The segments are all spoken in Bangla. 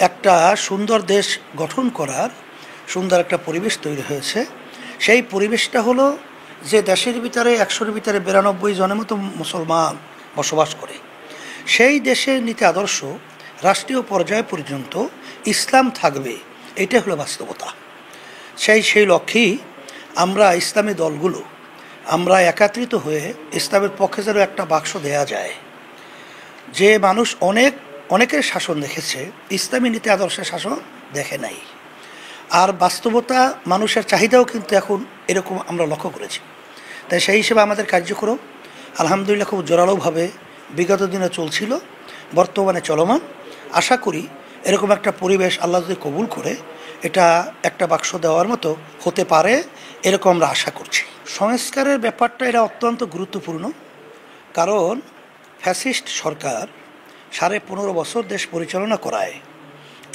একটা সুন্দর দেশ গঠন করার সুন্দর একটা পরিবেশ তৈরি হয়েছে। সেই পরিবেশটা হলো যে দেশের ভিতরে ১০০-র ভিতরে ৯২ জনের মতো মুসলমান বসবাস করে। সেই দেশের নীতি আদর্শ রাষ্ট্রীয় পর্যায় পর্যন্ত ইসলাম থাকবে, এইটাই হলো বাস্তবতা। সেই লক্ষ্যেই আমরা ইসলামী দলগুলো আমরা একত্রিত হয়ে ইসলামের পক্ষে যেন একটা বাক্স দেয়া যায়। যে মানুষ অনেকের শাসন দেখেছে, ইসলামী নীতি আদর্শের শাসন দেখে নাই। আর বাস্তবতা মানুষের চাহিদাও কিন্তু এখন এরকম আমরা লক্ষ্য করেছি। তাই সেই হিসেবে আমাদের কার্যক্রম আলহামদুলিল্লাহ খুব জোরালোভাবে বিগত দিনে চলছিল, বর্তমানে চলমান। আশা করি এরকম একটা পরিবেশ আল্লাহ যদি কবুল করে এটা একটা বাক্স দেওয়ার মতো হতে পারে, এরকম আমরা আশা করছি। সংস্কারের ব্যাপারটা এটা অত্যন্ত গুরুত্বপূর্ণ, কারণ ফ্যাসিস্ট সরকার ১৫.৫ বছর দেশ পরিচালনা করায়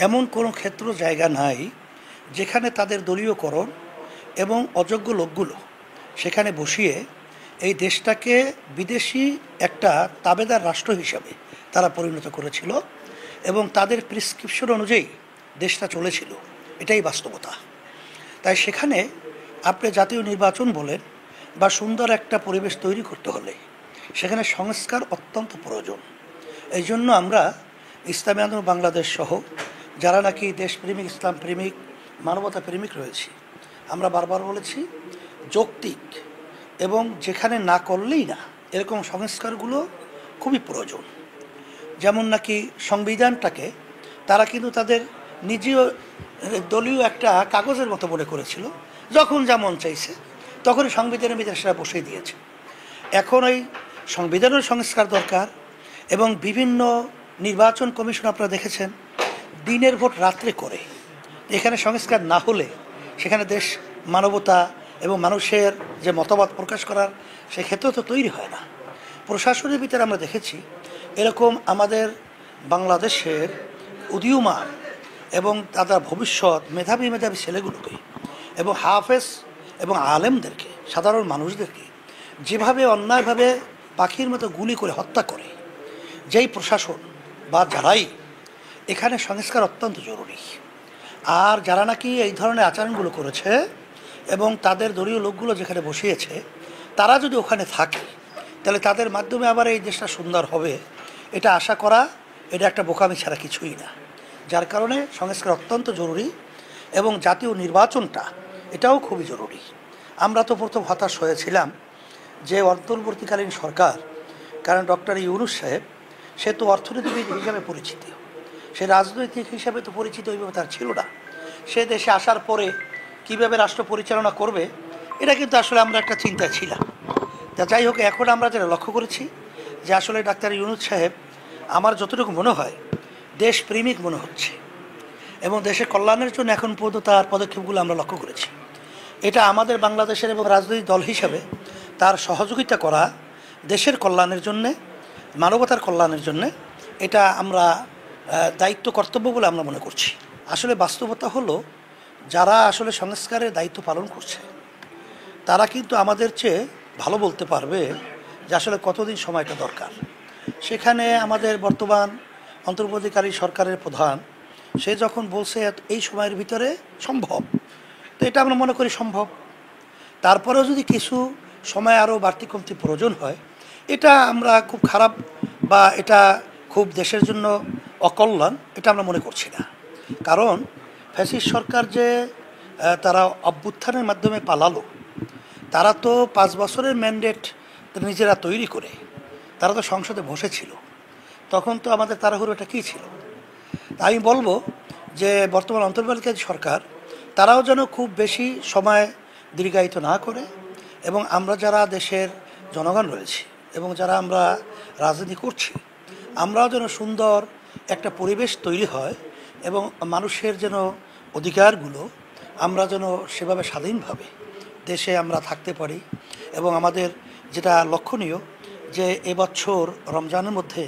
এমন কোনো ক্ষেত্র জায়গা নাই যেখানে তাদের দলীয়করণ এবং অযোগ্য লোকগুলো সেখানে বসিয়ে এই দেশটাকে বিদেশি একটা তাবেদার রাষ্ট্র হিসাবে তারা পরিণত করেছিল এবং তাদের প্রেসক্রিপশন অনুযায়ী দেশটা চলেছিল। এটাই বাস্তবতা। তাই সেখানে আপনি জাতীয় নির্বাচন বলেন বা সুন্দর একটা পরিবেশ তৈরি করতে হলে সেখানে সংস্কার অত্যন্ত প্রয়োজন। এই জন্য আমরা ইসলামী আন্দোলন বাংলাদেশ সহ যারা নাকি দেশপ্রেমিক, ইসলাম প্রেমিক, মানবতা প্রেমিক রয়েছে, আমরা বারবার বলেছি যৌক্তিক এবং যেখানে না করলেই না এরকম সংস্কারগুলো খুবই প্রয়োজন। যেমন নাকি সংবিধানটাকে তারা কিন্তু তাদের নিজেও দলীয় একটা কাগজের মতো মনে করেছিল, যখন যা মন চাইছে তখনই সংবিধানের ভিতরে সেটা বসিয়ে দিয়েছে। এখন ওই সংবিধানের সংস্কার দরকার এবং বিভিন্ন নির্বাচন কমিশন আপনারা দেখেছেন দিনের ভোট রাত্রে করে। এখানে সংস্কার না হলে সেখানে দেশ মানবতা এবং মানুষের যে মতামত প্রকাশ করার সে ক্ষেত্র তো তৈরি হয় না। প্রশাসনের ভিতরে আমরা দেখেছি এরকম আমাদের বাংলাদেশের উদীয়মান এবং তাদের ভবিষ্যৎ মেধাবী ছেলেগুলোকে এবং হাফেজ এবং আলেমদেরকে, সাধারণ মানুষদেরকে যেভাবে অন্যায়ভাবে পাখির মতো গুলি করে হত্যা করে যেই প্রশাসন বা যারাই, এখানে সংস্কার অত্যন্ত জরুরি। আর যারা নাকি এই ধরনের আচরণগুলো করেছে এবং তাদের দলীয় লোকগুলো যেখানে বসিয়েছে তারা যদি ওখানে থাকে তাহলে তাদের মাধ্যমে আবার এই দেশটা সুন্দর হবে, এটা আশা করা এটা একটা বোকামি ছাড়া কিছুই না। যার কারণে সংস্কার অত্যন্ত জরুরি এবং জাতীয় নির্বাচনটা এটাও খুবই জরুরি। আমরা তো প্রথম হতাশ হয়েছিলাম যে অন্তর্বর্তীকালীন সরকার, কারণ ডক্টর ইউনূস সাহেব সে তো অর্থনীতিবিদ হিসাবে পরিচিত, সে রাজনৈতিক হিসাবে তো পরিচিত ওইভাবে তার ছিল না। সে দেশে আসার পরে কীভাবে রাষ্ট্র পরিচালনা করবে এটা কিন্তু আসলে আমরা একটা চিন্তায় ছিলাম। তা যাই হোক, এখন আমরা যেটা লক্ষ্য করেছি যে আসলে ডাক্তার ইউনূস সাহেব আমার যতটুকু মনে হয় দেশপ্রেমিক মনে হচ্ছে এবং দেশের কল্যাণের জন্য এখন পর্যন্ত তার পদক্ষেপগুলো আমরা লক্ষ্য করেছি। এটা আমাদের বাংলাদেশের এবং রাজনৈতিক দল হিসাবে তার সহযোগিতা করা দেশের কল্যাণের জন্যে, মানবতার কল্যাণের জন্যে, এটা আমরা দায়িত্ব কর্তব্য বলে আমরা মনে করছি। আসলে বাস্তবতা হলো যারা আসলে সংস্কারের দায়িত্ব পালন করছে তারা কিন্তু আমাদের চেয়ে ভালো বলতে পারবে যে আসলে কতদিন সময়টা দরকার। সেখানে আমাদের বর্তমান অন্তর্বর্তীকালীন সরকারের প্রধান সে যখন বলছে এই সময়ের ভিতরে সম্ভব, তো এটা আমরা মনে করি সম্ভব। তারপরেও যদি কিছু সময় আরও বাড়তি কমতি প্রয়োজন হয়, এটা আমরা খুব খারাপ বা এটা খুব দেশের জন্য অকল্যাণ, এটা আমরা মনে করছি না। কারণ ফ্যাসিস্ট সরকার যে তারা অভ্যুত্থানের মাধ্যমে পালালো, তারা তো 5 বছরের ম্যান্ডেট নিজেরা তৈরি করে তারা তো সংসদে বসেছিল, তখন তো আমাদের তাড়াহুড়োটা কী ছিল। আমি বলবো যে বর্তমান অন্তর্বর্তীকালীন সরকার তারাও যেন খুব বেশি সময় দীর্ঘায়িত না করে এবং আমরা যারা দেশের জনগণ রয়েছি এবং যারা আমরা রাজনীতি করছি আমরাও যেন সুন্দর একটা পরিবেশ তৈরি হয় এবং মানুষের যেন অধিকারগুলো আমরা যেন সেভাবে স্বাধীনভাবে দেশে আমরা থাকতে পারি। এবং আমাদের যেটা লক্ষণীয় যে এবছর রমজানের মধ্যে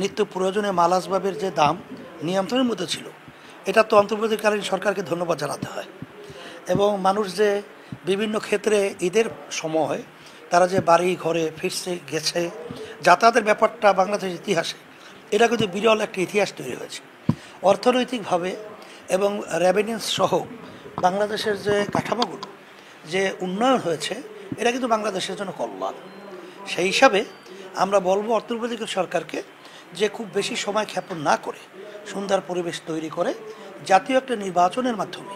নিত্য প্রয়োজনীয় মাল আসবাবের যে দাম নিয়ন্ত্রণের মধ্যে ছিল, এটা তো অন্তর্বর্তীকালীন সরকারকে ধন্যবাদ জানাতে হয়। এবং মানুষ যে বিভিন্ন ক্ষেত্রে ঈদের সময় তারা যে বাড়ি ঘরে ফিরছে গেছে, যাতায়াতের ব্যাপারটা বাংলাদেশের ইতিহাসে এটা কিন্তু বিরল একটা ইতিহাস তৈরি হয়েছে। অর্থনৈতিকভাবে এবং রেভিনিউস সহ বাংলাদেশের যে কাঠামোগুলো যে উন্নয়ন হয়েছে, এটা কিন্তু বাংলাদেশের জন্য কল্যাণ। সেই হিসাবে আমরা বলবো অন্তর্বর্তীকালীন সরকারকে যে খুব বেশি সময় ক্ষেপণ না করে সুন্দর পরিবেশ তৈরি করে জাতীয় একটা নির্বাচনের মাধ্যমে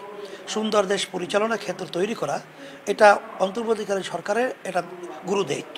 সুন্দর দেশ পরিচালনা ক্ষেত্র তৈরি করা, এটা অন্তর্বর্তীকালীন সরকারের এটা গুরু দায়িত্ব।